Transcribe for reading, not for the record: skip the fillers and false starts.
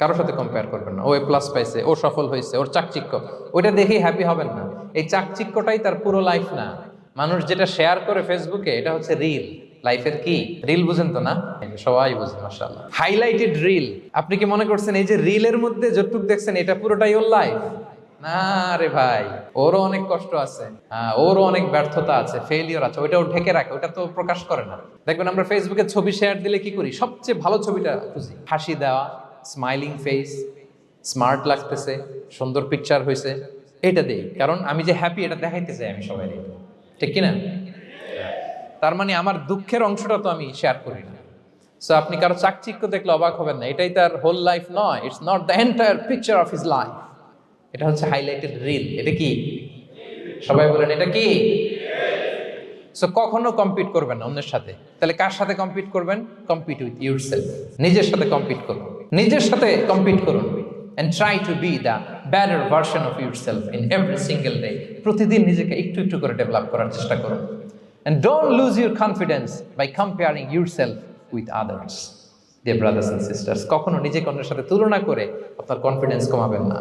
কারোর সাথে কম্পেয়ার করবেন না। ও এ প্লাস পাইছে, ও সফল হয়েছে, ওর চাকচিক্য, ওইটা দেখেই হ্যাপি হবেন না। এই চাকচিক্যটাই তার পুরো লাইফ না। মানুষ যেটা শেয়ার করে ফেসবুকে, এটা হচ্ছে রিল। লাইফের কি রিল বুঝেন তো না? সবাই বুঝে মাশাআল্লাহ। Highlighted reel. আপনি কি মনে করছেন এই যে রিলের মধ্যে যতটুকু দেখছেন এটা পুরোটাই ওর লাইফ? না রে ভাই, ওরও অনেক কষ্ট আছে, ওরও অনেক ব্যর্থতা আছে, ফেলিওর আছে, ওইটা ও ঢেকে রাখে, ওটা তো প্রকাশ করে না। দেখবেন আমরা ফেসবুকে ছবি শেয়ার দিলে কি করি, সবচেয়ে ভালো ছবিটা খুঁজি, হাসি দেওয়া, স্মাইলিং ফেস, স্মার্ট লাগতেছে, সুন্দর পিকচার হয়েছে, এটা দেই। কারণ আমি যে হ্যাপি এটা দেখাইতে চাই আমি সবাই, ঠিক কিনা? তার মানে আমার দুঃখের অংশটা তো আমি শেয়ার করি না। সো আপনি কারো চাকচিক্য দেখলে অবাক হবেন না, এটাই তার হোল লাইফ নয়। It's not the entire picture of his life. এটা হচ্ছে হাইলাইটেড রিল। এটা কি? সবাই বলেন এটা কি? সো কখনো কম্পিট করবেন না অন্যের সাথে। তাহলে কার সাথে কম্পিট করবেন? Compete with yourself. নিজের সাথে কম্পিট করুন, নিজের সাথে কম্পিট করুন। and try to be the better version of yourself in every single day. প্রতিদিন নিজেকে একটু একটু করে ডেভেলপ করার চেষ্টা করুন। and don't lose your confidence by comparing yourself with others. Dear brothers and sisters, কখনো নিজেকে অন্যের সাথে তুলনা করে আপনার কনফিডেন্স কমাবেন না।